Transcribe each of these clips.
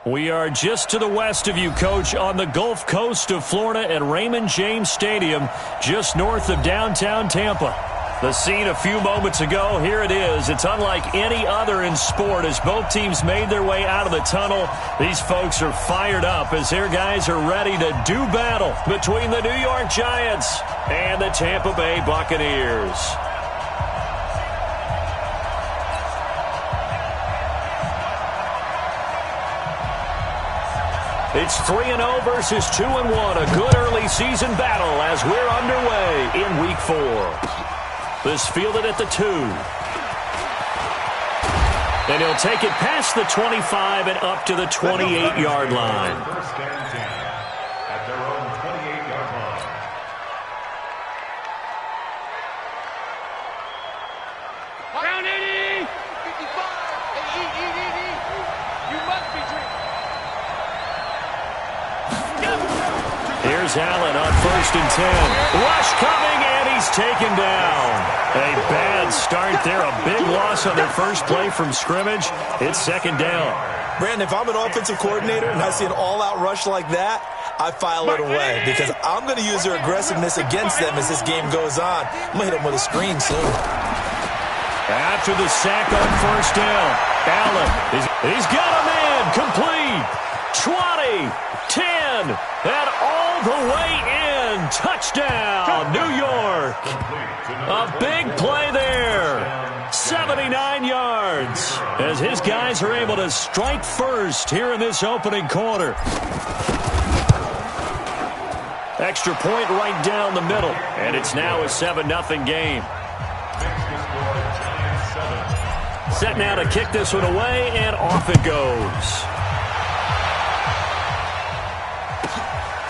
We are just to the west of you, Coach, on the Gulf Coast of Florida at Raymond James Stadium, just north of downtown Tampa. The scene a few moments ago, here it is. It's unlike any other in sport as both teams made their way out of the tunnel. These folks are fired up as their guys are ready to do battle between the New York Giants and the Tampa Bay Buccaneers. It's 3-0 versus 2-1. A good early season battle as we're underway in Week 4. This fielded at the 2. And he'll take it past the 25 and up to the 28-yard line. First and 10 at their own 28-yard line. Down 80! 55! You must be drinking. Here's Allen on 1st and 10. Rush coming, and he's taken down. A bad start there. A big loss on their first play from scrimmage. It's 2nd down. Brandon, if I'm an offensive coordinator and I see an all-out rush like that, I file it away because I'm going to use their aggressiveness against them as this game goes on. I'm going to hit them with a screen soon. After the sack on 1st down, Allen, he's got a man complete. 20, 10, and all the way in. Touchdown, New York. A big play there. 79 yards as his guys are able to strike first here in this opening quarter. Extra point right down the middle, and it's now a 7-0 game. Set now to kick this one away, and off it goes.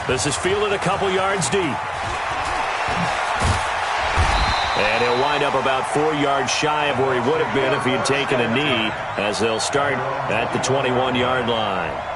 This is fielded a couple yards deep. And he'll wind up about 4 yards shy of where he would have been if he had taken a knee, as they'll start at the 21-yard line.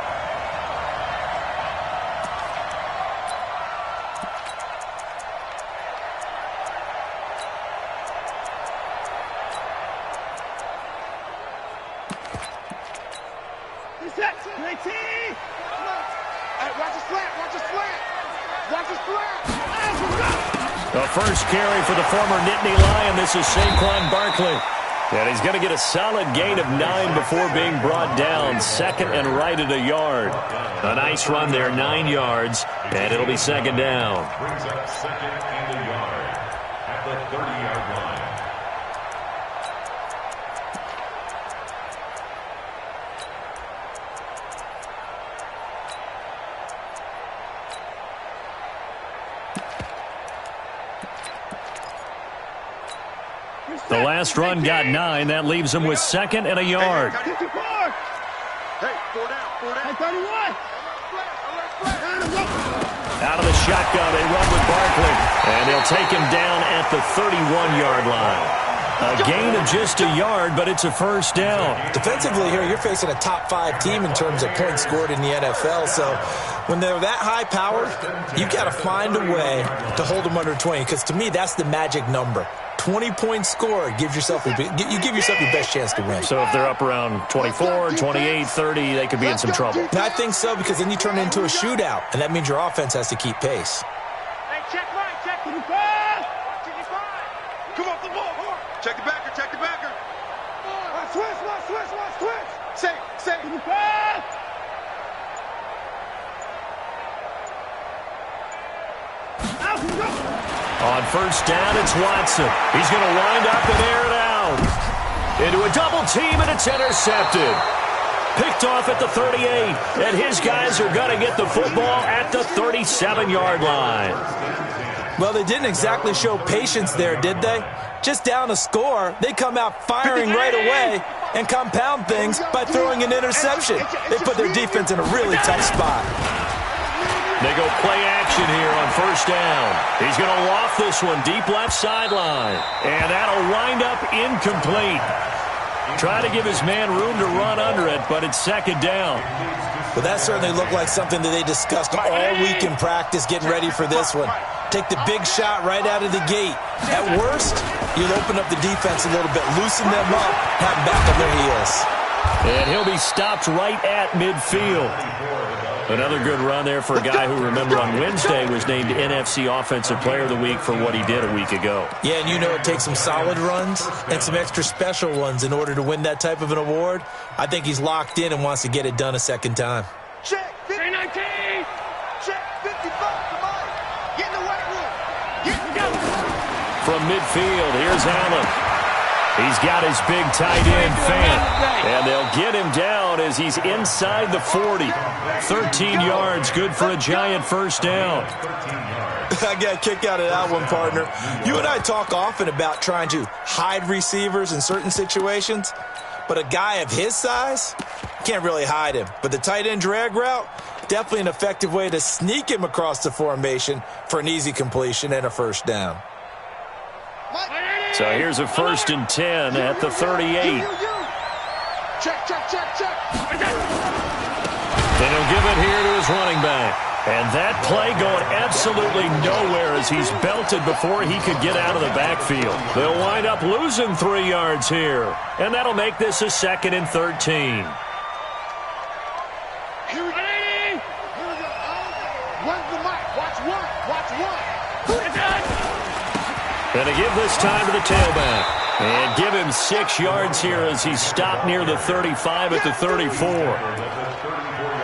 The first carry for the former Nittany Lion. This is Saquon Barkley. And he's going to get a solid gain of 9 before being brought down. 2nd and right at a yard. A nice run there, 9 yards. And it'll be 2nd down. Brings up 2nd and a yard at the 30-yard line. The last run got 9. That leaves him with 2nd and a yard. Hey, 4 down. Hey, 31. Out of the shotgun, they run with Barkley. And they'll take him down at the 31-yard line. A gain of just a yard, but it's a 1st down. Defensively here, you're facing a top-5 team in terms of points scored in the NFL. So when they're that high-powered, you've got to find a way to hold them under 20. Because to me, that's the magic number. 20 points scored, you give yourself your best chance to win. So if they're up around 24, 28, 30, they could be in some trouble. I think so, because then you turn it into a shootout, and that means your offense has to keep pace. Hey, check right, check. 55. Come off the ball. Check the backer, check the backer. Switch. Say. 55. On 1st down, it's Watson. He's going to wind up and air it out. Into a double team, and it's intercepted. Picked off at the 38, and his guys are going to get the football at the 37-yard line. Well, they didn't exactly show patience there, did they? Just down a score, they come out firing right away and compound things by throwing an interception. They put their defense in a really tough spot. They go play action here on 1st down. He's going to loft this one deep left sideline. And that'll wind up incomplete. Try to give his man room to run under it, but it's 2nd down. Well, that certainly looked like something that they discussed all week in practice getting ready for this one. Take the big shot right out of the gate. At worst, you'll open up the defense a little bit, loosen them up, have them back on their heels. And he'll be stopped right at midfield. Another good run there for a guy who, remember, on Wednesday was named NFC Offensive Player of the Week for what he did a week ago. Yeah, and you know it takes some solid runs and some extra special ones in order to win that type of an award. I think he's locked in and wants to get it done a second time. Check 319. Check 55. Come on. Get in the white room. Get go. From midfield, here's Allen. He's got his big tight end fan. And they'll get him down as he's inside the 40. 13 yards, good for a giant first down. I got a kick out of that one, partner. You and I talk often about trying to hide receivers in certain situations, but a guy of his size, can't really hide him. But the tight end drag route, definitely an effective way to sneak him across the formation for an easy completion and a first down. So here's a 1st and 10 at the 38. Check, check, check, check. And he'll give it here to his running back. And that play going absolutely nowhere as he's belted before he could get out of the backfield. They'll wind up losing 3 yards here. And that'll make this a 2nd and 13. Here we go. Run the mic. Watch one. Watch one. Going to give this time to the tailback. And give him 6 yards here as he's stopped near the 35 at the 34.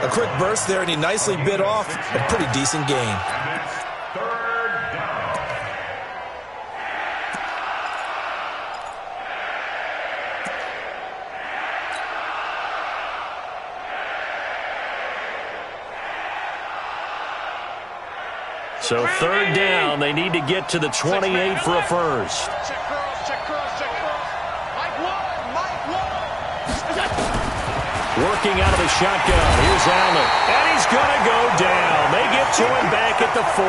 A quick burst there, and he nicely bit off a pretty decent gain. So 3rd down, they need to get to the 28 for a first. Check curls, check curls, check curls. Mike one. Working out of the shotgun. Here's Allen. And he's going to go down. They get to him back at the 40.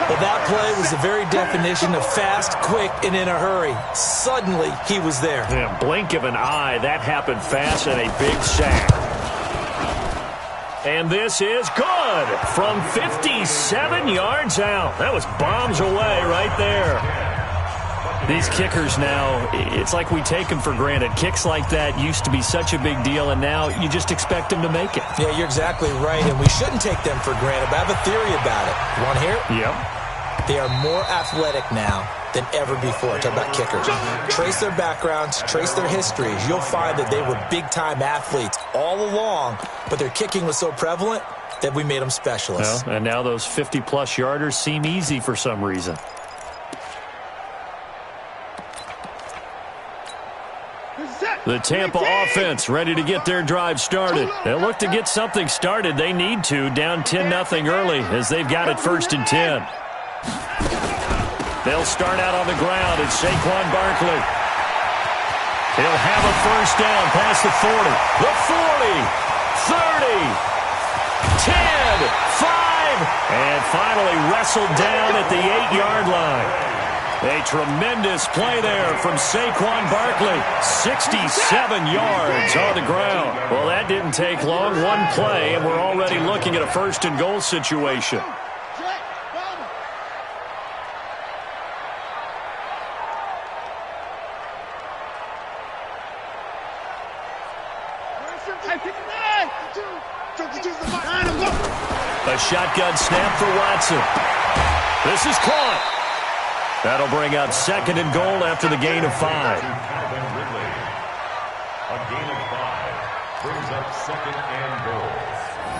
Well, that play was the very definition of fast, quick, and in a hurry. Suddenly, he was there. Yeah, blink of an eye. That happened fast and a big sack. And this is good from 57 yards out. That was bombs away right there. These kickers now, it's like we take them for granted. Kicks like that used to be such a big deal, and now you just expect them to make it. Yeah, you're exactly right, and we shouldn't take them for granted, but I have a theory about it. You want to hear it? Yep. They are more athletic now than ever before. Talk about kickers. Trace their backgrounds, trace their histories. You'll find that they were big-time athletes all along, but their kicking was so prevalent that we made them specialists. Well, and now those 50-plus yarders seem easy for some reason. The Tampa offense ready to get their drive started. They'll look to get something started. They need to, down 10-0 early as they've got it 1st and 10. They'll start out on the ground. It's Saquon Barkley. He'll have a first down past the 40. The 40, 30, 10, 5, and finally wrestled down at the 8-yard line. A tremendous play there from Saquon Barkley. 67 yards on the ground. Well, that didn't take long. One play, and we're already looking at a 1st and goal situation. A shotgun snap for Watson. This is caught. That'll bring up 2nd and goal after the gain of 5. A gain of 5 brings up 2nd and goal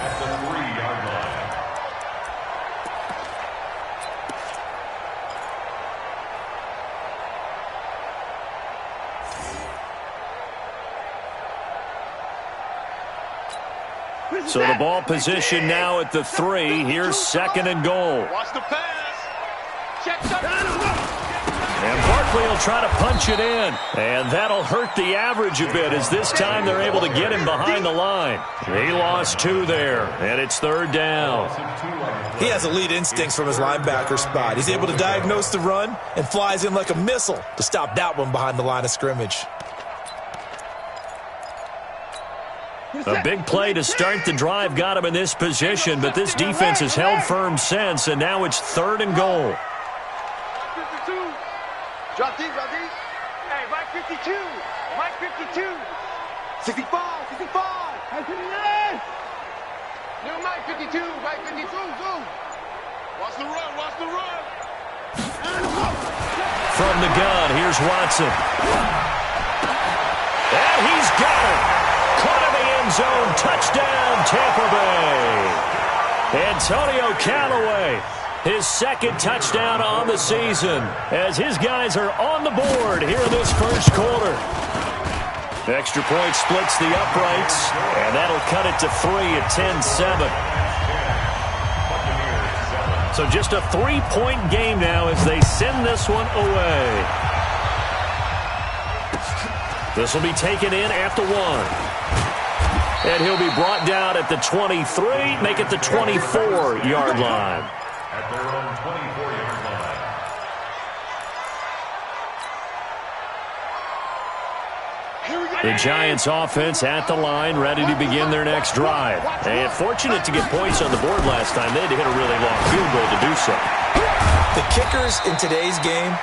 at the 3-yard line. So the ball position now at the 3. Here's 2nd and goal. Watch the pass. Check the And Barkley will try to punch it in. And that'll hurt the average a bit as this time they're able to get him behind the line. He lost 2 there, and it's 3rd down. He has elite instincts from his linebacker spot. He's able to diagnose the run and flies in like a missile to stop that one behind the line of scrimmage. A big play to start the drive got him in this position, but this defense has held firm since, and now it's 3rd and goal. 52. Drop deep, drop deep. Hey, Mike 52. Mike 52. 65, 65. New Mike 52, Mike 52, zoom. Watch the run, watch the run. From the gun, here's Watson. And he's got it. Caught in the end zone. Touchdown, Tampa Bay. Antonio Callaway, his second touchdown on the season, as his guys are on the board here in this first quarter. Extra point splits the uprights, and that'll cut it to 3 at 10-7. So just a 3-point game now as they send this one away. This will be taken in at the 1. And he'll be brought down at the 23, make it the 24-yard line. At their own 24-yard line. The Giants offense at the line, ready to begin their next drive. And fortunate to get points on the board last time. They had to hit a really long field goal to do so. The kickers in today's game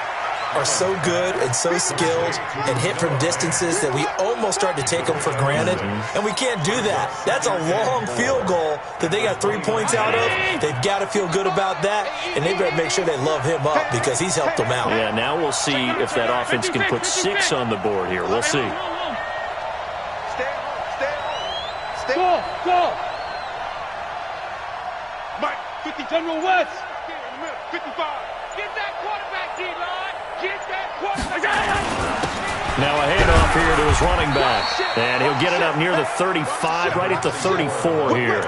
are so good and so skilled and hit from distances that we almost start to take them for granted. And we can't do that. That's a long field goal that they got 3 points out of. They've got to feel good about that, and they better make sure they love him up because he's helped them out. Yeah, now we'll see if that offense can put 6 on the board here. We'll see. Go! Mike, 50, General West. 55. Get that quarterback, D-line. Get that quarterback. Now a handoff here to his running back. And he'll get it up near the 35, right at the 34 here.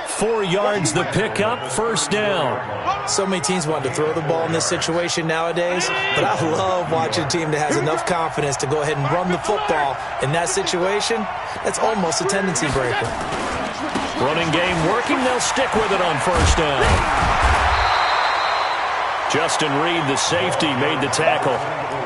4 yards the pickup, first down. So many teams want to throw the ball in this situation nowadays, but I love watching a team that has enough confidence to go ahead and run the football in that situation. That's almost a tendency breaker. Running game working, they'll stick with it on first down. Justin Reed, the safety, made the tackle.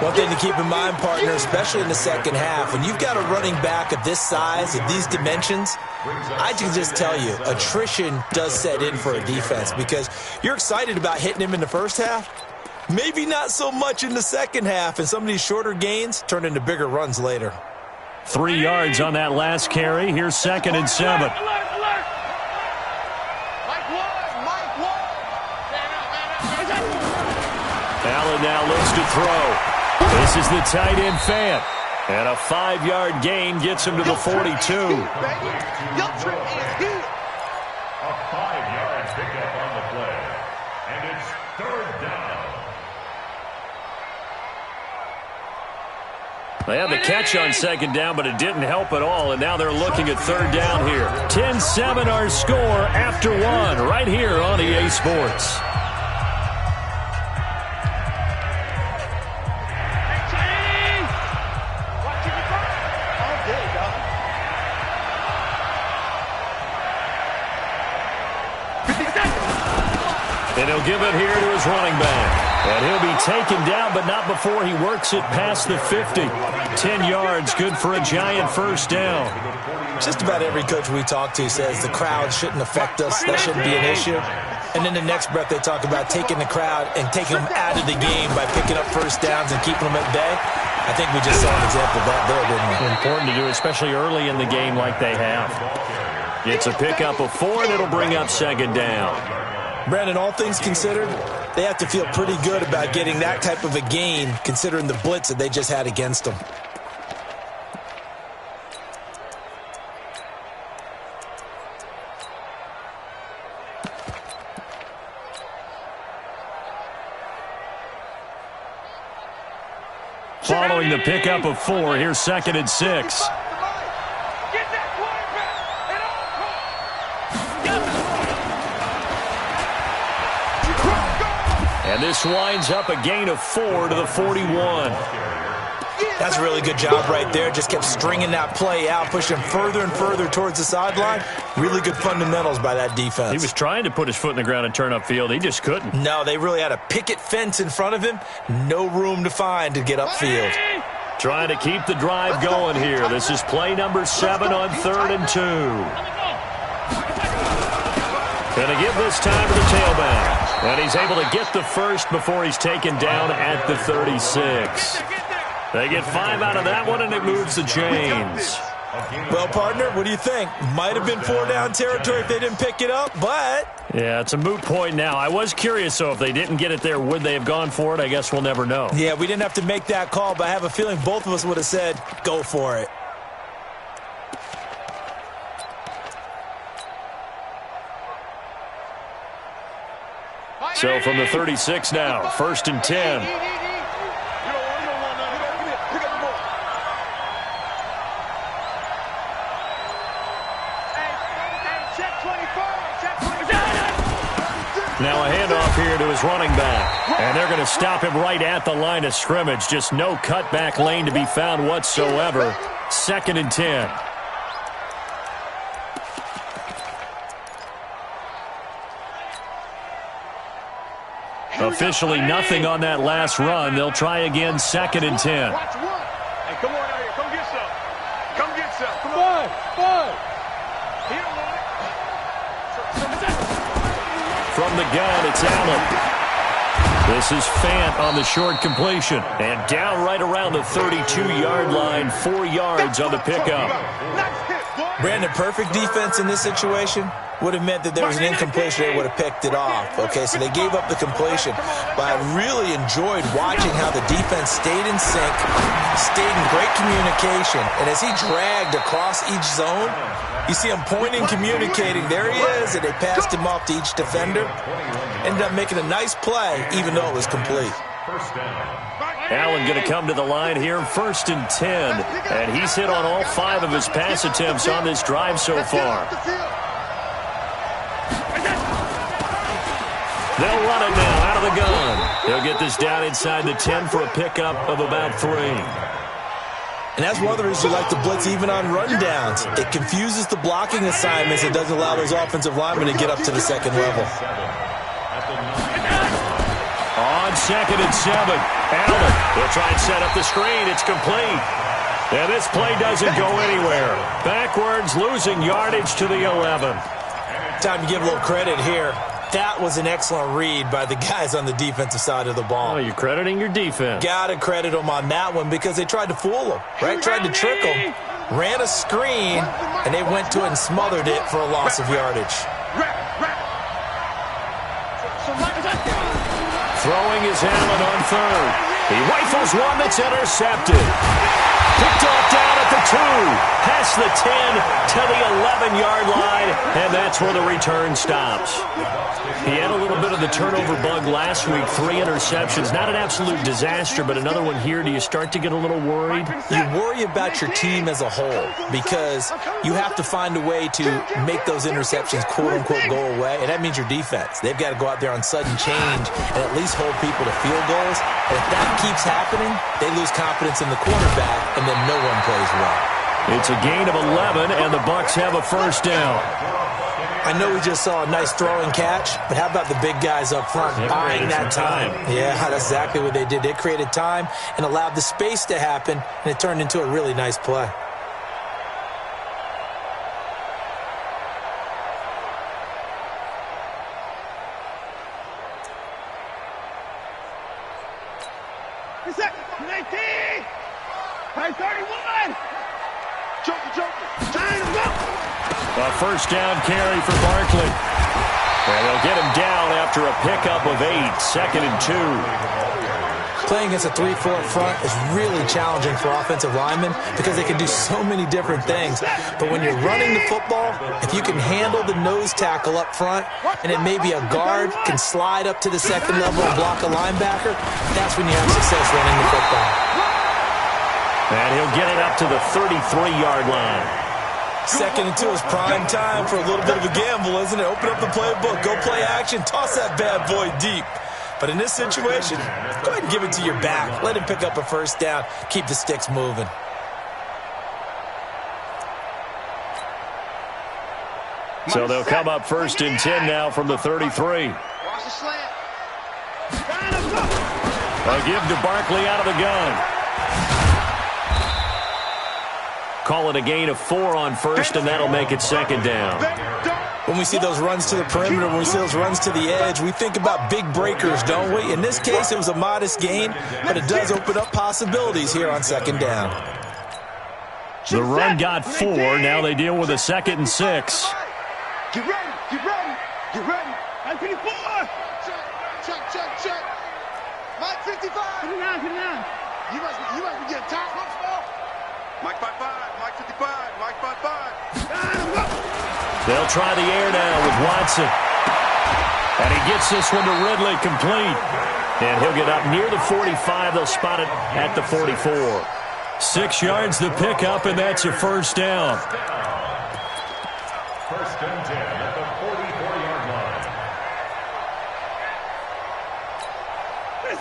One thing to keep in mind, partner, especially in the second half, when you've got a running back of this size, of these dimensions, I can just tell you, attrition does set in for a defense because you're excited about hitting him in the first half. Maybe not so much in the second half, and some of these shorter gains turn into bigger runs later. 3 yards on that last carry. Here's 2nd and 7. Allen now looks to throw. This is the tight end Fant. And a 5-yard gain gets him to the 42. A 5-yard pickup on the play. And it's 3rd down. They had the catch on 2nd down, but it didn't help at all. And now they're looking at 3rd down here. 10-7 our score after 1 right here on EA Sports. And he'll give it here to his running back. And he'll be taken down, but not before he works it past the 50. 10 yards, good for a Giant first down. Just about every coach we talk to says the crowd shouldn't affect us. That shouldn't be an issue. And then the next breath they talk about taking the crowd and taking them out of the game by picking up first downs and keeping them at bay. I think we just saw an example of that there, didn't we? Important to do, especially early in the game like they have. It's a pickup of 4, and it'll bring up 2nd down. Brandon, all things considered, they have to feel pretty good about getting that type of a gain considering the blitz that they just had against them. Following the pickup of 4, here's 2nd and 6. And this winds up a gain of 4 to the 41. That's a really good job right there. Just kept stringing that play out, pushing him further and further towards the sideline. Really good fundamentals by that defense. He was trying to put his foot in the ground and turn upfield. He just couldn't. No, they really had a picket fence in front of him. No room to find to get upfield. Trying to keep the drive going here. This is play number 7 on 3rd and 2. Going to give this time to the tailback. And he's able to get the first before he's taken down at the 36. They get 5 out of that one, and it moves the chains. Well, partner, what do you think? Might have been 4-down territory if they didn't pick it up, but... Yeah, it's a moot point now. I was curious, so if they didn't get it there, would they have gone for it? I guess we'll never know. Yeah, we didn't have to make that call, but I have a feeling both of us would have said, go for it. So from the 36 now, 1st and 10. Now a handoff here to his running back. And they're going to stop him right at the line of scrimmage. Just no cutback lane to be found whatsoever. 2nd and 10. Officially nothing on that last run. They'll try again, 2nd and 10. Hey, come on out here. Come get some. Come get some. Come on. From the gun, it's Allen. This is Fant on the short completion. And down right around the 32-yard line, 4 yards on the pickup. Brandon, perfect defense in this situation would have meant that there was an incompletion. They would have picked it off. Okay, so they gave up the completion. But I really enjoyed watching how the defense stayed in sync, stayed in great communication. And as he dragged across each zone, you see him pointing, communicating. There he is, and they passed him off to each defender. Ended up making a nice play, even though it was complete. Allen going to come to the line here, 1st and 10. And he's hit on all 5 of his pass attempts on this drive so far. They'll run it now out of the gun. They'll get this down inside the 10 for a pickup of about 3. And that's one of the reasons you like to blitz even on rundowns. It confuses the blocking assignments. It doesn't allow those offensive linemen to get up to the second level. On 2nd and 7, Allen will try and set up the screen. It's complete. And this play doesn't go anywhere. Backwards, losing yardage to the 11. Time to give a little credit here. That was an excellent read by the guys on the defensive side of the ball. Oh, you're crediting your defense. Got to credit them on that one because they tried to fool them, right? Tried to trick them, ran a screen, and they went to it and smothered it for a loss of yardage. Throwing is Allen on 3rd. He rifles one that's intercepted. Picked off down at the 2, past the 10 to the 11-yard line, and that's where the return stops. He had a little bit of the turnover bug last week, 3 interceptions. Not an absolute disaster, but another one here. Do you start to get a little worried? You worry about your team as a whole because you have to find a way to make those interceptions, quote-unquote, go away, and that means your defense. They've got to go out there on sudden change and at least hold people to field goals. And if that keeps happening, they lose confidence in the quarterback, and then no one plays well. It's a gain of 11, and the Bucs have a 1st down. I know we just saw a nice throw and catch, but how about the big guys up front buying that time? Yeah, that's exactly what they did. They created time and allowed the space to happen, and it turned into a really nice play. A 1st down carry for Barkley. And they'll get him down after a pickup of 8, 2nd and 2. Playing against a 3-4 front is really challenging for offensive linemen because they can do so many different things. But when you're running the football, if you can handle the nose tackle up front, and it may be a guard can slide up to the 2nd level and block a linebacker, that's when you have success running the football. And he'll get it up to the 33-yard line. 2nd and 2 is prime time for a little bit of a gamble, isn't it? Open up the playbook, go play action, toss that bad boy deep. But in this situation, go ahead and give it to your back. Let him pick up a 1st down, keep the sticks moving. So they'll come up 1st and 10 now from the 33. Watch the slant. A give to Barkley out of the gun. Call it a gain of 4 on 1st, and that'll make it 2nd down. When we see those runs to the perimeter, when we see those runs to the edge, we think about big breakers, don't we? In this case, it was a modest gain, but it does open up possibilities here on 2nd down. The run got 4. Now they deal with a 2nd and 6. Get ready, get ready, get ready. 954. Check. Mike 55. Put it down. You must be getting tired. Mike 55, Mike 55, Mike 55. They'll try the air now with Watson. And he gets this one to Ridley complete. And he'll get up near the 45. They'll spot it at the 44. 6 yards to pick up, and that's a first down. First and 10 at the 44-yard line.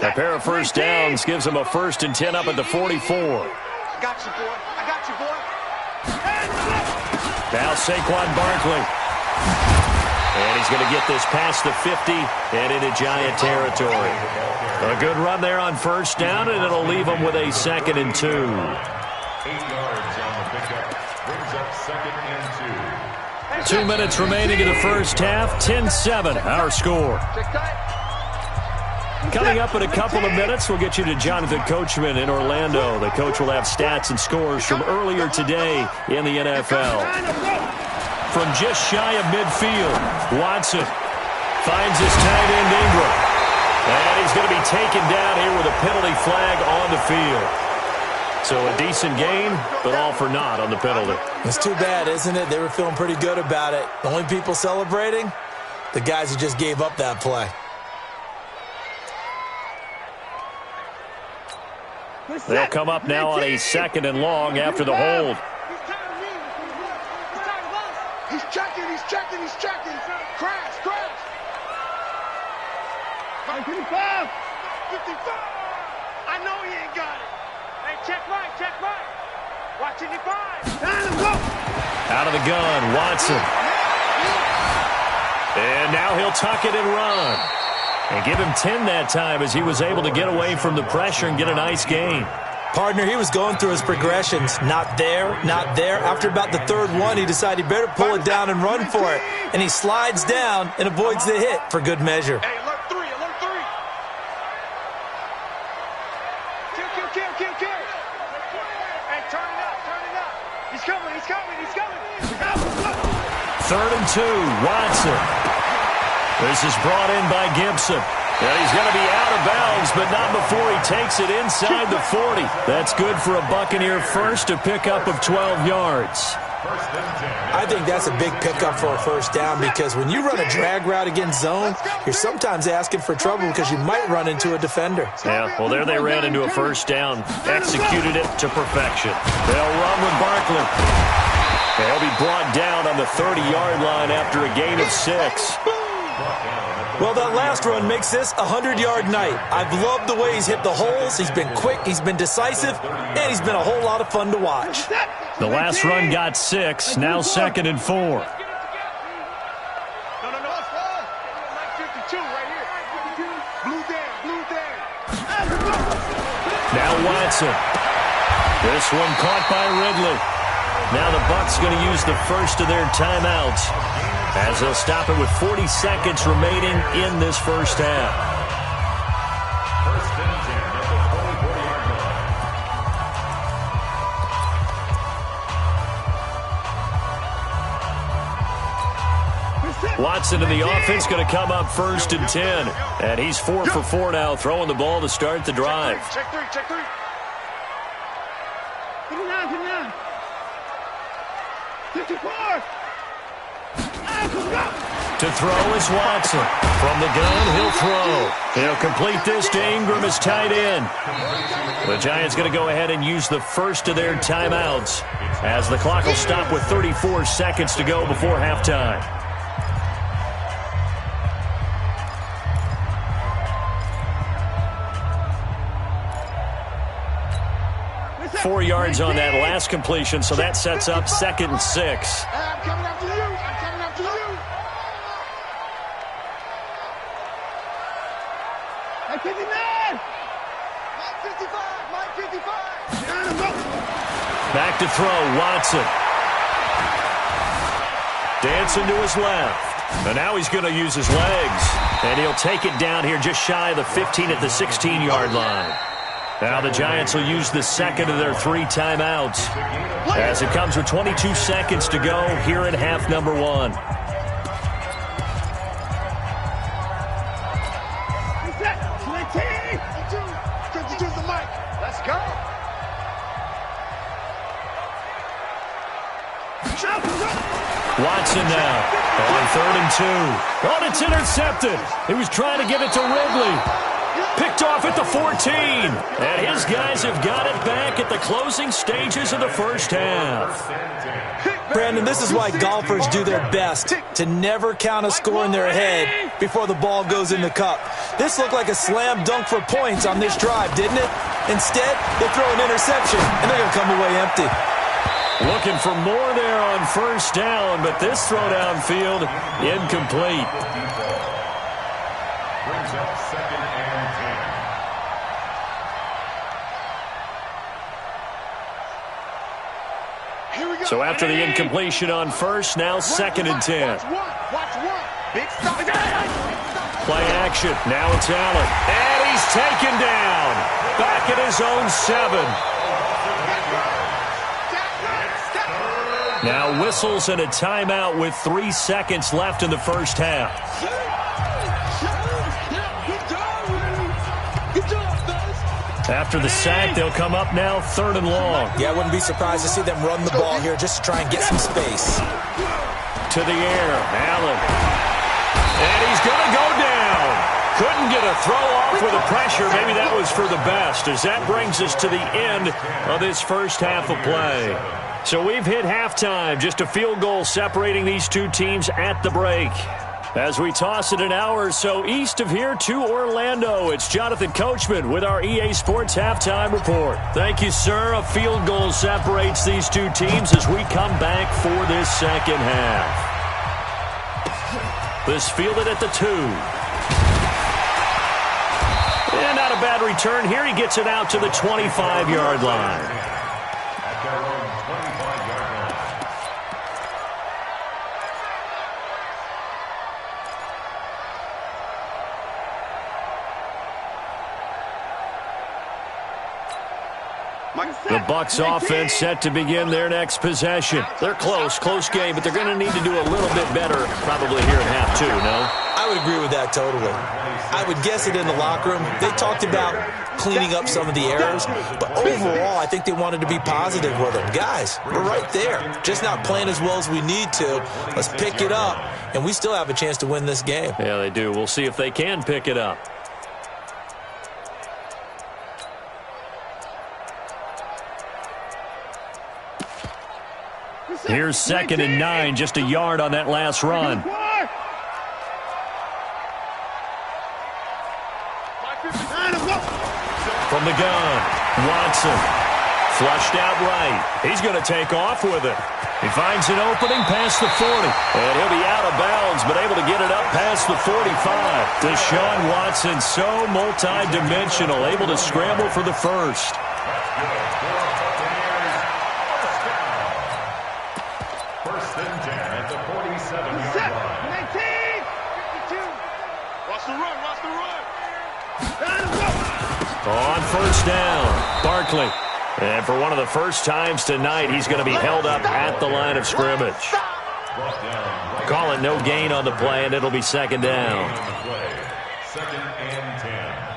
A pair of first downs gives them a 1st and 10 up at the 44. I got you, boy. Now Saquon Barkley. And he's going to get this past the 50 and into Giant territory. A good run there on first down, and it'll leave them with a 2nd and 2. 8 yards on the pickup. Brings up 2nd and 2. 2 minutes remaining in the first half. 10-7, our score. Coming up in a couple of minutes, we'll get you to Jonathan Coachman in Orlando. The coach will have stats and scores from earlier today in the NFL. From just shy of midfield, Watson finds his tight end Ingram. And he's going to be taken down here with a penalty flag on the field. So a decent gain, but all for naught on the penalty. It's too bad, isn't it? They were feeling pretty good about it. The only people celebrating, the guys who just gave up that play. They'll come up now on a 2nd and long after the hold. He's checking. Crash. 55. I know he ain't got it. Hey, check right. Watch it, 5. Out of the gun, Watson. And now he'll tuck it and run. And give him 10 that time as he was able to get away from the pressure and get a nice gain. Partner, he was going through his progressions. Not there. After about the 3rd one, he decided he better pull it down and run for it. And he slides down and avoids the hit for good measure. Hey, alert 3. Kill. Hey, turn it up. He's coming. 3rd and 2, Watson. This is brought in by Gibson. And he's going to be out of bounds, but not before he takes it inside the 40. That's good for a Buccaneer first, a pickup of 12 yards. I think that's a big pickup for a first down because when you run a drag route against zone, you're sometimes asking for trouble because you might run into a defender. Yeah, well, there they ran into a first down, executed it to perfection. They'll run with Barkley. They'll be brought down on the 30-yard line after a gain of 6. Well, that last run makes this a 100-yard night. I've loved the way he's hit the holes. He's been quick, he's been decisive, and he's been a whole lot of fun to watch. The last run got 6, now 2nd and 4. No. 52 right here. Blue down. Now Watson. This one caught by Ridley. Now the Bucs going to use the first of their timeouts as they'll stop it with 40 seconds remaining in this first half. First and 10 at the 44-yard line. Watson in the offense going to come up 1st and 10. And he's 4 for 4 now, throwing the ball to start the drive. Check three. Get it down. 54. To throw is Watson. From the gun, he'll throw. He'll complete this to Ingram as tight end. The Giants going to go ahead and use the first of their timeouts as the clock will stop with 34 seconds to go before halftime. Four yards on that last completion, so that sets up 2nd and 6. I'm coming after you. Hey, 59. Mike 55. Back to throw, Watson. Dancing to his left. And now he's going to use his legs. And he'll take it down here just shy of the 15 at the 16-yard line. Now the Giants will use the second of their 3 timeouts as it comes with 22 seconds to go here in half number 1. Let's go. Watson now on 3rd and 2. Oh, it's intercepted. He was trying to get it to Ridley. Picked off at the 14. And his guys have got it back at the closing stages of the first half. Brandon, this is why golfers do their best to never count a score in their head before the ball goes in the cup. This looked like a slam dunk for points on this drive, didn't it? Instead, they throw an interception, and they're going to come away empty. Looking for more there on first down, but this throw downfield incomplete. Brings up 2nd and 10. Here we go. So after the incompletion on first, now 2nd and 10. Watch one. Big stop. Play action. Now it's Allen. And he's taken down. Back at his own 7. Now whistles and a timeout with 3 seconds left in the first half. After the sack, they'll come up now 3rd and long. Yeah, I wouldn't be surprised to see them run the ball here just to try and get some space. To the air, Allen. And he's going to go down. Couldn't get a throw off with the pressure. Maybe that was for the best, as that brings us to the end of this first half of play. So we've hit halftime, just a field goal separating these two teams at the break. As we toss it an hour or so east of here to Orlando, it's Jonathan Coachman with our EA Sports Halftime Report. Thank you, sir. A field goal separates these two teams as we come back for this second half. This fielded at the 2. And not a bad return here. He gets it out to the 25-yard line. At their own 25-yard line. The Bucs offense set to begin their next possession. They're close game, but they're going to need to do a little bit better probably here in half 2, no? I would agree with that totally. I would guess it in the locker room. They talked about cleaning up some of the errors, but overall, I think they wanted to be positive with them. Guys, we're right there. Just not playing as well as we need to. Let's pick it up, and we still have a chance to win this game. Yeah, they do. We'll see if they can pick it up. Here's 2nd and 9, just a yard on that last run. From the gun, Watson. Flushed out right. He's going to take off with it. He finds an opening past the 40. And he'll be out of bounds, but able to get it up past the 45. Deshaun Watson, so multi-dimensional, able to scramble for the first. First and 10 at the 47-yard line. 52. Watch the run. On first down, Barkley. And for one of the first times tonight, he's going to be held up at the line of scrimmage. Call it no gain on the play, and it'll be 2nd down. Second and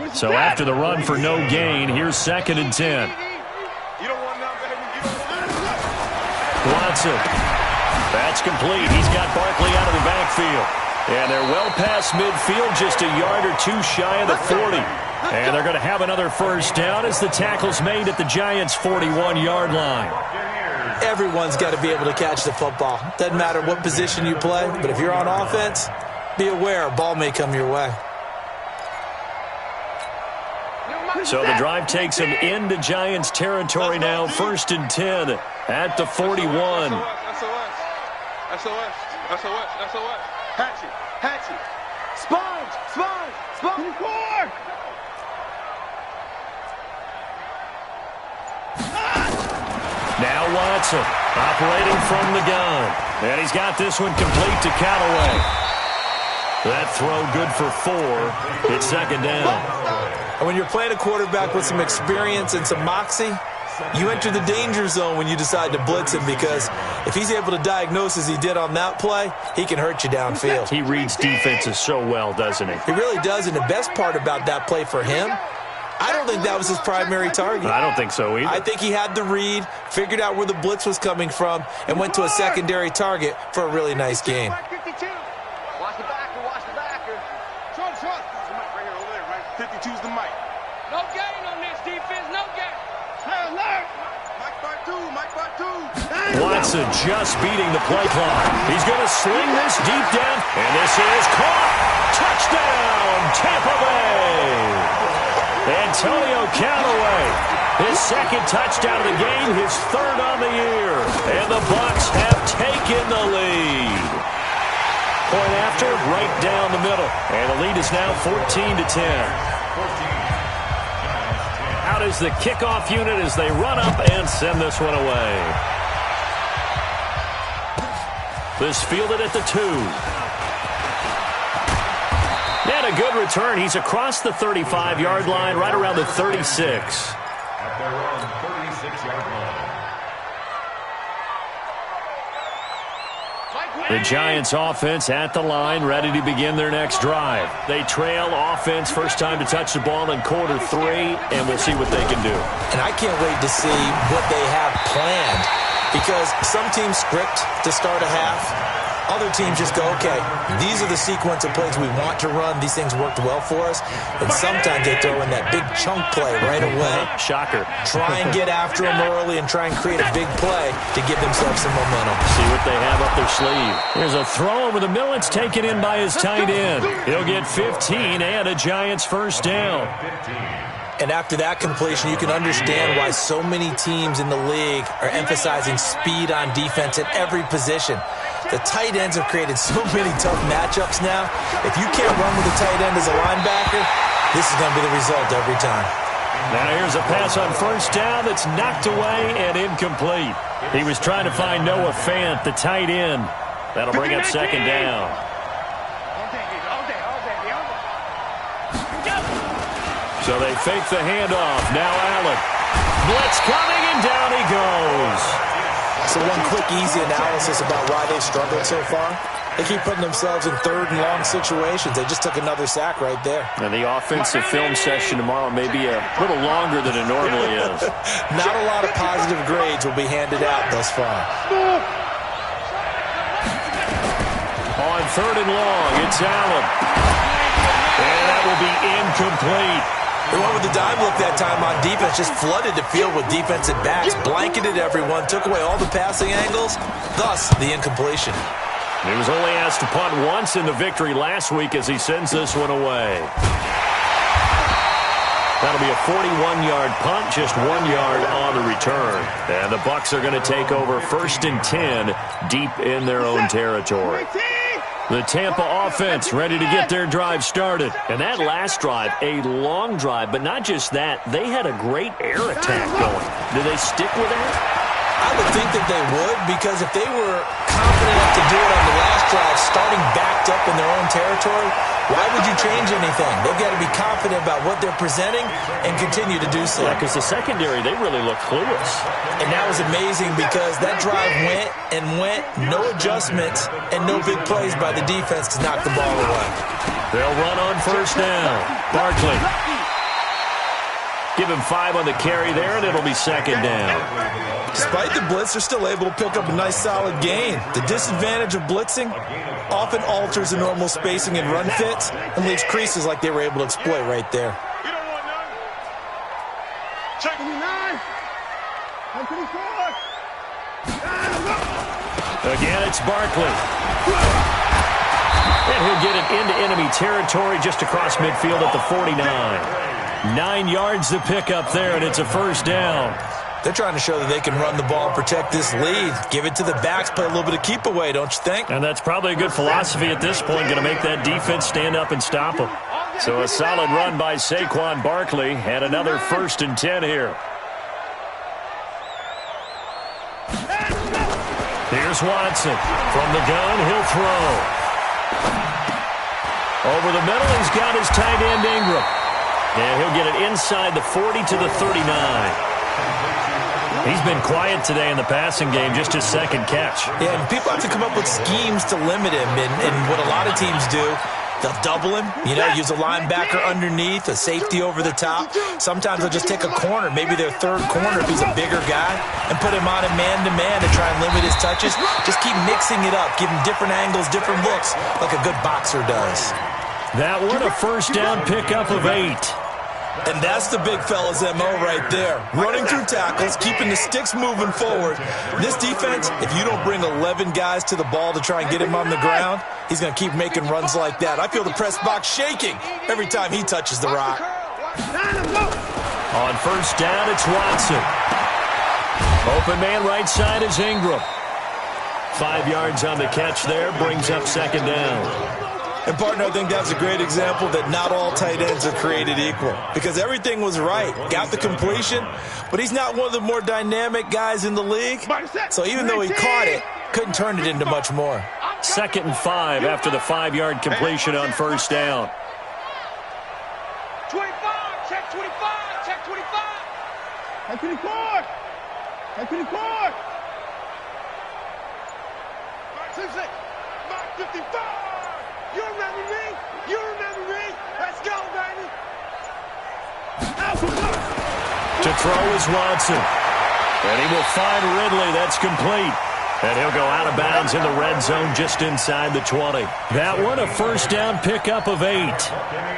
10. So after the run for no gain, here's 2nd and 10. Watson. That's complete. He's got Barkley out of the backfield. And they're well past midfield, just a yard or 2 shy of the 40. And they're going to have another first down as the tackle's made at the Giants' 41-yard line. Everyone's got to be able to catch the football. Doesn't matter what position you play, but if you're on offense, be aware a ball may come your way. So the drive takes them into Giants territory now, 1st and 10 at the 41. SOS. Hatchet. Sponge. Now Watson operating from the gun. And he's got this one complete to Callaway. That throw good for 4. It's 2nd down. And when you're playing a quarterback with some experience and some moxie, you enter the danger zone when you decide to blitz him, because if he's able to diagnose as he did on that play, he can hurt you downfield. He reads defenses so well, doesn't he? He really does, and the best part about that play for him, I don't think that was his primary target. I don't think so either. I think he had the read, figured out where the blitz was coming from, and went to a secondary target for a really nice game. Watch the backer, watch the backer. Short. There's the mic right here, over there, right? 52's the mic. No gain on this defense, no gain. Mike by two. Watson just beating the play clock. He's going to sling this deep down, and this is caught. Touchdown, Tampa Bay. Antonio Callaway, his second touchdown of the game, his third on the year. And the Bucs have taken the lead. Point after, right down the middle. And the lead is now 14-10. Out is the kickoff unit as they run up and send this one away. This fielded at the 2. And a good return. He's across the 35-yard line, right around the 36. At their own 36-yard line. The Giants offense at the line, ready to begin their next drive. They trail offense, first time to touch the ball in quarter 3, and we'll see what they can do. And I can't wait to see what they have planned, because some teams script to start a half. Other teams just go, okay, these are the sequence of plays we want to run. These things worked well for us. And sometimes they throw in that big chunk play right away. Shocker. Try and get after them early and try and create a big play to give themselves some momentum. See what they have up their sleeve. Here's a throw over the middle. It's taken in by his tight end. He'll get 15 and a Giants first down. And after that completion, you can understand why so many teams in the league are emphasizing speed on defense at every position. The tight ends have created so many tough matchups now. If you can't run with a tight end as a linebacker, this is going to be the result every time. Now here's a pass on first down that's knocked away and incomplete. He was trying to find Noah Fant, the tight end. That'll bring up second down. So they fake the handoff. Now Allen. Blitz coming, and down he goes. So one quick, easy analysis about why they've struggled so far. They keep putting themselves in third and long situations. They just took another sack right there. And the offensive film session tomorrow may be a little longer than it normally is. Not a lot of positive grades will be handed out thus far. On third and long, it's Allen. And that will be incomplete. They went with the dime look that time on defense, just flooded the field with defensive backs, blanketed everyone, took away all the passing angles, thus the incompletion. He was only asked to punt once in the victory last week as he sends this one away. That'll be a 41-yard punt, just 1 yard on the return. And the Bucs are going to take over first and 10 deep in their own territory. The Tampa offense ready to get their drive started. And that last drive, a long drive, but not just that. They had a great air attack going. Do they stick with that? I would think that they would, because if they were confident enough to do it on the last drive, starting backed up in their own territory, why would you change anything? They've got to be confident about what they're presenting and continue to do so. Yeah, because the secondary, they really look clueless. And that was amazing, because that drive went and went, no adjustments and no big plays by the defense to knock the ball away. They'll run on first down. Barkley. Give him 5 on the carry there, and it'll be second down. Despite the blitz, they're still able to pick up a nice solid gain. The disadvantage of blitzing often alters the normal spacing and run fits and leaves creases like they were able to exploit right there. You don't want none. Check 9. 124. Again, it's Barkley. And he'll get it into enemy territory just across midfield at the 49. 9 yards to pick up there, and it's a first down. They're trying to show that they can run the ball and protect this lead. Give it to the backs, play a little bit of keep away, don't you think? And that's probably a good philosophy at this point, going to make that defense stand up and stop them. So a solid run by Saquon Barkley, and another first and 10 here. Here's Watson. From the gun, he'll throw. Over the middle, he's got his tight end Ingram. And he'll get it inside the 40 to the 39. He's been quiet today in the passing game, just his second catch. Yeah, and people have to come up with schemes to limit him. And what a lot of teams do, they'll double him, use a linebacker underneath, a safety over the top. Sometimes they'll just take a corner, maybe their third corner if he's a bigger guy, and put him on a man-to-man to try and limit his touches. Just keep mixing it up, give him different angles, different looks, like a good boxer does. That one a first down pickup of 8. And that's the big fella's MO right there. Running through tackles, keeping the sticks moving forward. This defense, if you don't bring 11 guys to the ball to try and get him on the ground, he's going to keep making runs like that. I feel the press box shaking every time he touches the rock. On first down, it's Watson. Open man right side is Ingram. 5 yards on the catch there, brings up second down. And, partner, I think that's a great example that not all tight ends are created equal because everything was right. Got the completion, but he's not one of the more dynamic guys in the league. So even though he caught it, couldn't turn it into much more. 2nd and 5 after the 5-yard completion on first down. 25, check 25, check 25. Check 24. Check 24. Mark 55. You remember me? You remember me? Let's go, baby. To throw is Watson. And he will find Ridley. That's complete. And he'll go out of bounds in the red zone just inside the 20. That one a first down pickup of 8.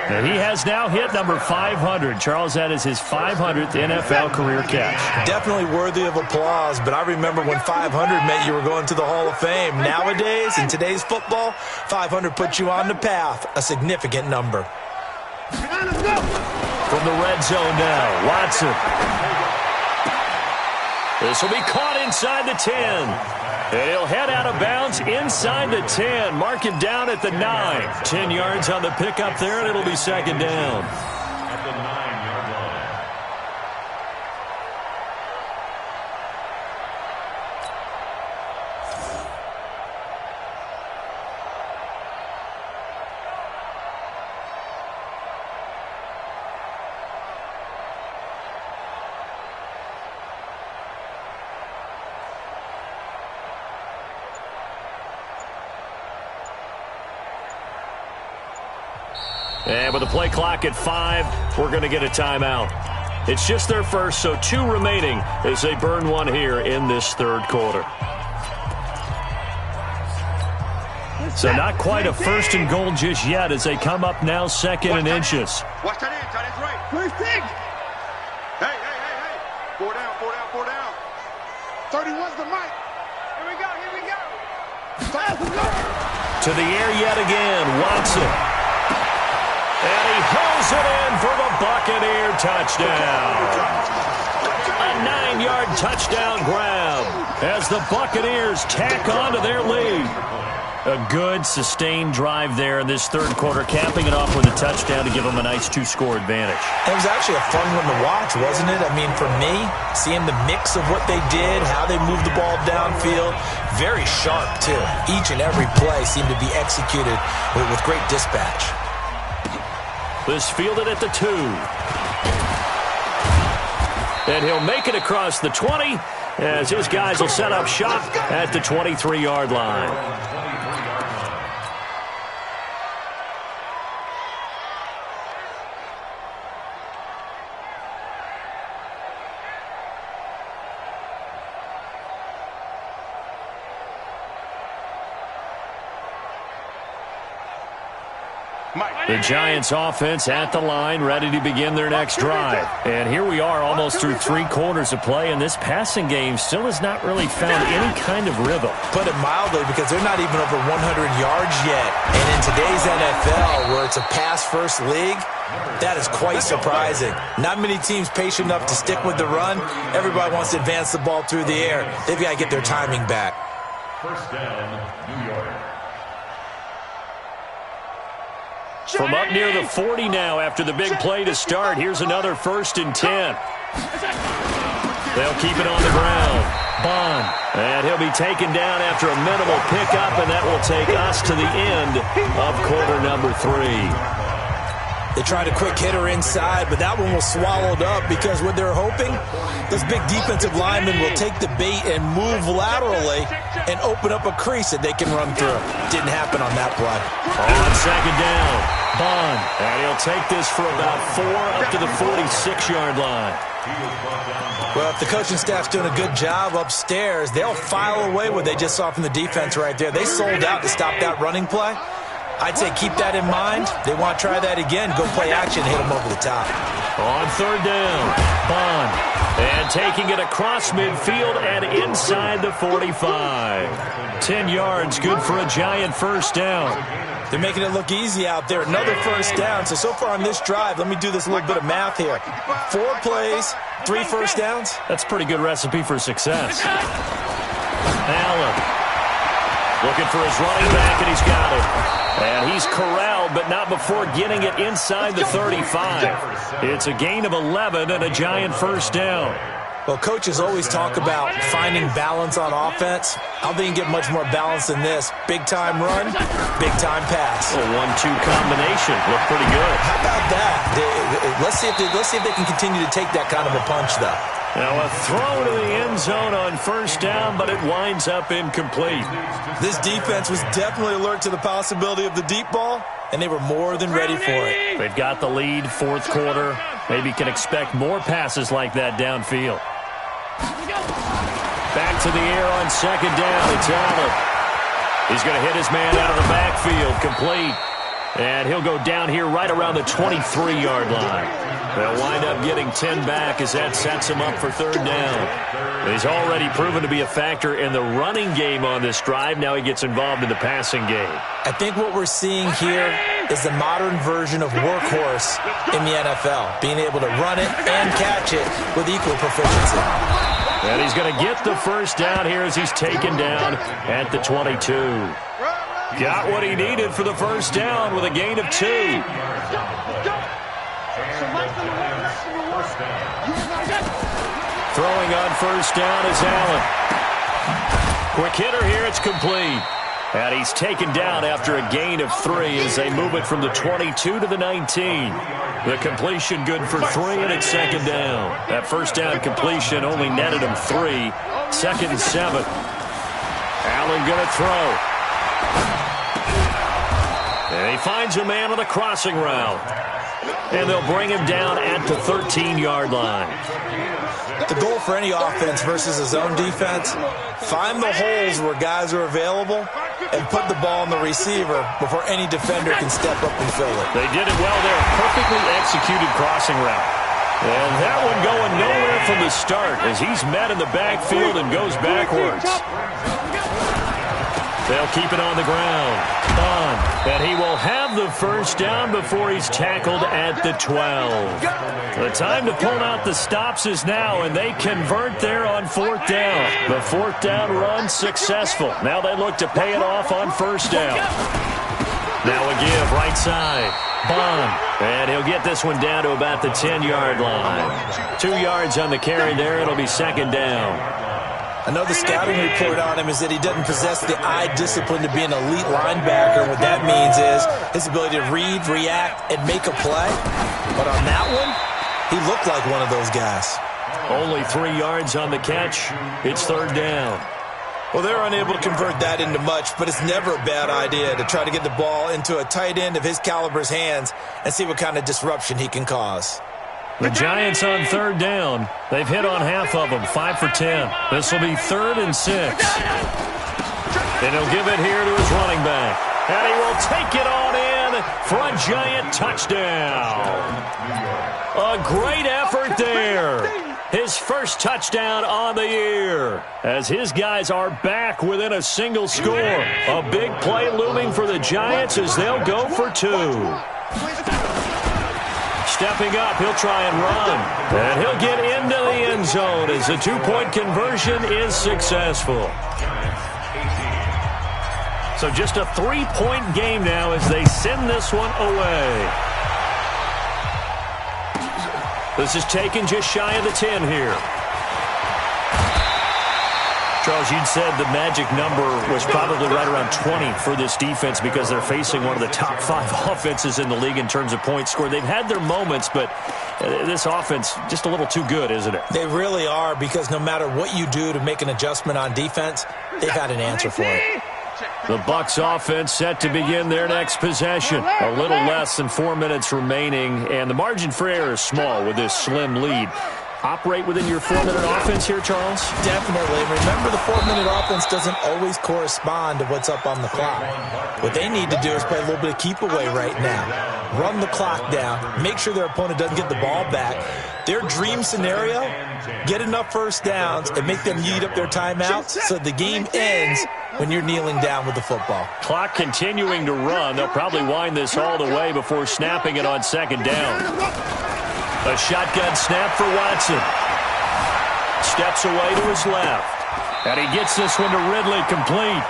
And he has now hit number 500. Charles, that is his 500th NFL career catch. Definitely worthy of applause, but I remember when 500 meant you were going to the Hall of Fame. Nowadays, in today's football, 500 puts you on the path, a significant number. From the red zone now, Watson. This will be caught inside the 10. And he'll head out of bounds inside the 10. Mark him down at the 9. 10 yards on the pickup there, and it'll be second down. At the 9-yard line. And with the play clock at 5, we're going to get a timeout. It's just their first, so 2 remaining as they burn one here in this third quarter. So not quite a first and goal just yet as they come up now 2nd and inches. Watch that in, tight end's right. First pick. Hey. 4 down. 31's the mic. Here we go. To the air yet again, Watson. And he hauls it in for the Buccaneer touchdown. A 9-yard touchdown grab as the Buccaneers tack on to their lead. A good, sustained drive there in this third quarter, capping it off with a touchdown to give them a nice 2-score advantage. It was actually a fun one to watch, wasn't it? I mean, for me, seeing the mix of what they did, how they moved the ball downfield, very sharp, too. Each and every play seemed to be executed with great dispatch. This fielded at the 2. And he'll make it across the 20 as his guys will set up shop at the 23-yard line. The Giants offense at the line, ready to begin their next drive. And here we are almost through 3 quarters of play, and this passing game still has not really found any kind of rhythm. Put it mildly, because they're not even over 100 yards yet. And in today's NFL, where it's a pass-first league, that is quite surprising. Not many teams patient enough to stick with the run. Everybody wants to advance the ball through the air. They've got to get their timing back. First down, New York. From up near the 40 now after the big play to start. Here's another 1st and 10. They'll keep it on the ground. Bond. And he'll be taken down after a minimal pickup, and that will take us to the end of quarter number 3. They tried a quick hitter inside, but that one was swallowed up because what they're hoping, those big defensive linemen will take the bait and move laterally and open up a crease that they can run through. Didn't happen on that play. On second down, Bond. And he'll take this for about 4 up to the 46-yard line. Well, if the coaching staff's doing a good job upstairs, they'll file away what they just saw from the defense right there. They sold out to stop that running play. I'd say keep that in mind. They want to try that again. Go play action, hit them over the top. On third down, Bond. And taking it across midfield and inside the 45. 10 yards, good for a Giant first down. They're making it look easy out there. Another first down. So far on this drive, let me do this little bit of math here. 4 plays, 3 first downs. That's a pretty good recipe for success. Allen looking for his running back, and he's got it. And he's corralled, but not before getting it inside the 35. It's a gain of 11 and a Giant first down. Well, coaches always talk about finding balance on offense. I don't think you can get much more balance than this. Big-time run, big-time pass. A 1-2 combination. Looked pretty good. How about that? Let's see if they can continue to take that kind of a punch, though. Now a throw to the end zone on first down, but it winds up incomplete. This defense was definitely alert to the possibility of the deep ball, and they were more than ready for it. They've got the lead, fourth quarter. Maybe can expect more passes like that downfield. Back to the air on second down. It's Allen. He's going to hit his man out of the backfield, complete. And he'll go down here right around the 23-yard line. They'll wind up getting 10 back as that sets him up for third down. He's already proven to be a factor in the running game on this drive. Now he gets involved in the passing game. I think what we're seeing here is the modern version of workhorse in the NFL, being able to run it and catch it with equal proficiency. And he's going to get the first down here as he's taken down at the 22. Got what he needed for the first down with a gain of 2. Throwing on first down is Allen. Quick hitter here, it's complete. And he's taken down after a gain of 3 as they move it from the 22 to the 19. The completion good for 3, and it's second down. That first down completion only netted him 3. Second and 7. Allen going to throw. And he finds a man on the crossing route. And they'll bring him down at the 13-yard line. The goal for any offense versus a zone defense, find the holes where guys are available and put the ball on the receiver before any defender can step up and fill it. They did it well there. Perfectly executed crossing route. And that one going nowhere from the start as he's met in the backfield and goes backwards. They'll keep it on the ground. Bond. And he will have the first down before he's tackled at the 12. The time to pull out the stops is now, and they convert there on fourth down. The fourth down run successful. Now they look to pay it off on first down. Now a give right side. Bond. And he'll get this one down to about the 10-yard line. 2 yards on the carry there. It'll be second down. I know the scouting report on him is that he doesn't possess the eye discipline to be an elite linebacker. What that means is his ability to read, react, and make a play. But on that one, he looked like one of those guys. Only 3 yards on the catch. It's third down. Well, they're unable to convert that into much, but it's never a bad idea to try to get the ball into a tight end of his caliber's hands and see what kind of disruption he can cause. The Giants on third down. They've hit on half of them, 5 for 10. This will be 3rd and 6. And he'll give it here to his running back. And he will take it on in for a Giant touchdown. A great effort there. His first touchdown on the year as his guys are back within a single score. A big play looming for the Giants as they'll go for 2. Stepping up, he'll try and run. And he'll get into the end zone as the 2-point conversion is successful. So just a 3-point game now as they send this one away. This is taken just shy of the 10 here. Charles, you'd said the magic number was probably right around 20 for this defense because they're facing one of the top 5 offenses in the league in terms of points scored. They've had their moments, but this offense just a little too good, isn't it? They really are, because no matter what you do to make an adjustment on defense, they've had an answer for it. The Bucs offense set to begin their next possession. A little less than 4 minutes remaining, and the margin for error is small with this slim lead. Operate within your 4-minute offense here, Charles? Definitely. Remember, the 4-minute offense doesn't always correspond to what's up on the clock. What they need to do is play a little bit of keep away right now. Run the clock down. Make sure their opponent doesn't get the ball back. Their dream scenario, get enough first downs and make them eat up their timeouts so the game ends when you're kneeling down with the football. Clock continuing to run. They'll probably wind this all the way before snapping it on second down. A shotgun snap for Watson. Steps away to his left. And he gets this one to Ridley complete.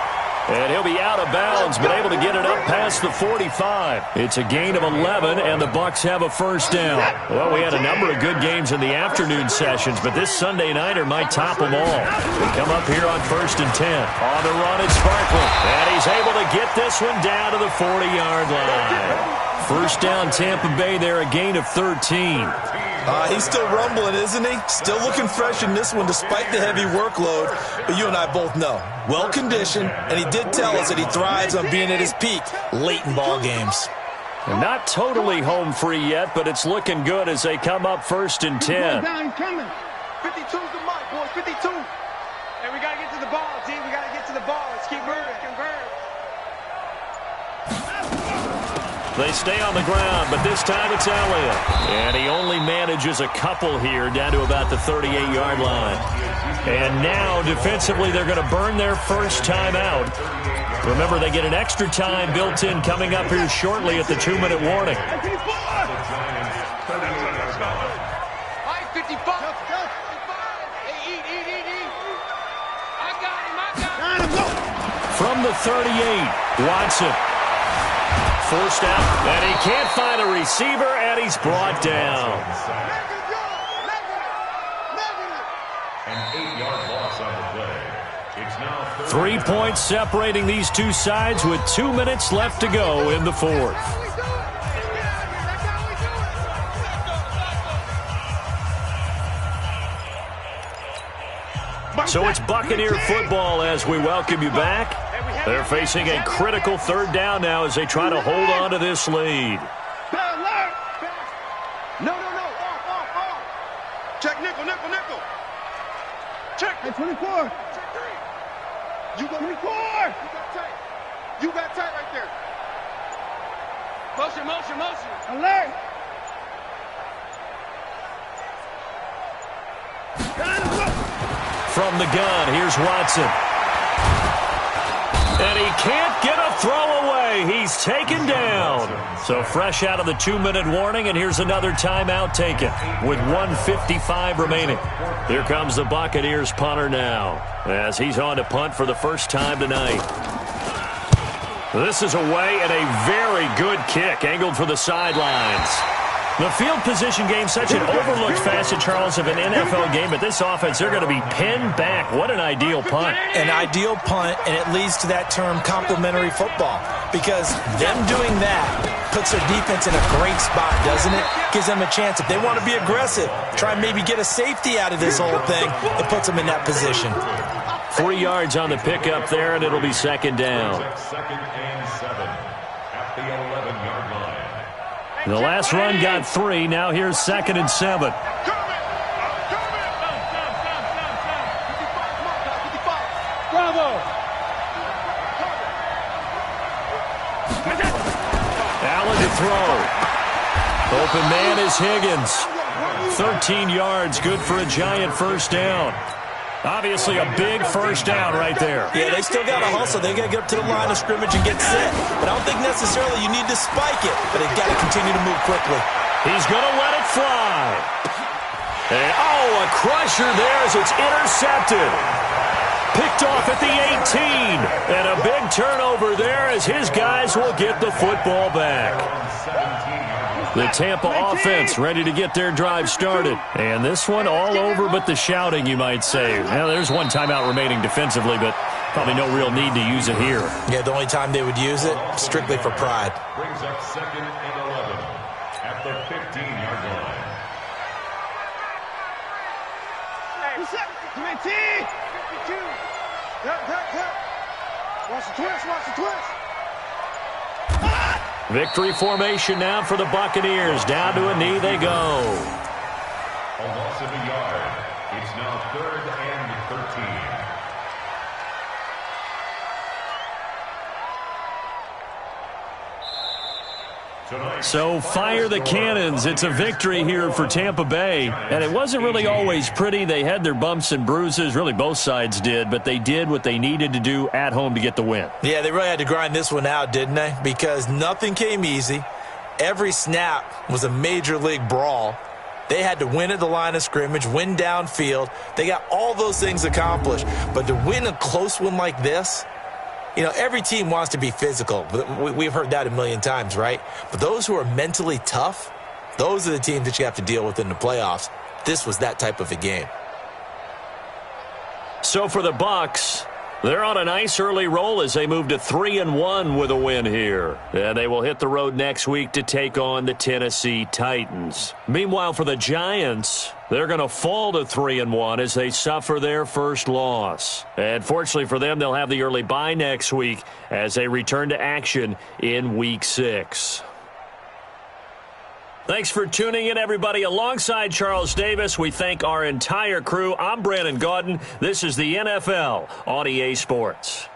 And he'll be out of bounds, but able to get it up past the 45. It's a gain of 11, and the Bucs have a first down. Well, we had a number of good games in the afternoon sessions, but this Sunday nighter might top them all. We come up here on 1st and 10. On the run, it's Barkley. And he's able to get this one down to the 40-yard line. First down, Tampa Bay there, a gain of 13. He's still rumbling, isn't he? Still looking fresh in this one despite the heavy workload. But you and I both know, well-conditioned, and he did tell us that he thrives on being at his peak late in ball games. And not totally home free yet, but it's looking good as they come up 1st and 10. 52's the mark, boys, 52. And we got to get to the ball, team. We got to get to the ball. Let's keep moving. Convert. They stay on the ground, but this time it's Elliott. And he only manages a couple here down to about the 38-yard line. And now, defensively, they're going to burn their first time out. Remember, they get an extra time built in coming up here shortly at the 2-minute warning. From the 38, Watson. Forced out, and he can't find a receiver, and he's brought down. An 8-yard loss on the play. It's now 3 points separating these two sides with 2 minutes left to go in the fourth. So it's Buccaneer football as we welcome you back. They're facing a critical 3rd down now as they try to hold on to this lead. No. Off. Check nickel. Check. Hey, 24. Check 3. You got 24. You got tight right there. Motion. Alert. From the gun, here's Watson. And he can't get a throw away. He's taken down. So fresh out of the 2-minute warning, and here's another timeout taken with 1:55 remaining. Here comes the Buccaneers punter now as he's on to punt for the first time tonight. This is away and a very good kick angled for the sidelines. The field position game, such an overlooked facet, Charles, of an NFL game. But this offense, they're going to be pinned back. What an ideal punt. An ideal punt, and it leads to that term complementary football. Because them doing that puts their defense in a great spot, doesn't it? Gives them a chance. If they want to be aggressive, try and maybe get a safety out of this whole thing, it puts them in that position. 3 yards on the pickup there, and it'll be 2nd down. 2nd and 7 at the 11-yard line. The last run got 3. Now here's 2nd and 7. Bravo. Allen to throw. Open man is Higgins. 13 yards, good for a giant first down. Obviously a big first down right there. Yeah, they still got to hustle. They got to get up to the line of scrimmage and get set. But I don't think necessarily you need to spike it, but they've got to continue to move quickly. He's going to let it fly. And, a crusher there as it's intercepted. Picked off at the 18. And a big turnover there as his guys will get the football back. The Tampa offense ready to get their drive started. And this one all over but the shouting, you might say. Now, there's one timeout remaining defensively, but probably no real need to use it here. Yeah, the only time they would use it, strictly for pride. Brings up 2nd and 11 at the 15-yard line. Come in, T. 52. Cut. Watch the twist. Victory formation now for the Buccaneers. Down to a knee they go. A loss of a yard. It's now 3rd and 13. So fire the cannons. It's a victory here for Tampa Bay. And it wasn't really always pretty. They had their bumps and bruises. Really, both sides did. But they did what they needed to do at home to get the win. Yeah, they really had to grind this one out, didn't they? Because nothing came easy. Every snap was a major league brawl. They had to win at the line of scrimmage, win downfield. They got all those things accomplished. But to win a close one like this, you know, every team wants to be physical. We've heard that a million times, right? But those who are mentally tough, those are the teams that you have to deal with in the playoffs. This was that type of a game. So for the Bucs, they're on a nice early roll as they move to 3-1 with a win here. And they will hit the road next week to take on the Tennessee Titans. Meanwhile, for the Giants, they're going to fall to 3-1 as they suffer their first loss. And fortunately for them, they'll have the early bye next week as they return to action in Week 6. Thanks for tuning in, everybody. Alongside Charles Davis, we thank our entire crew. I'm Brandon Gaudin. This is the NFL on EA Sports.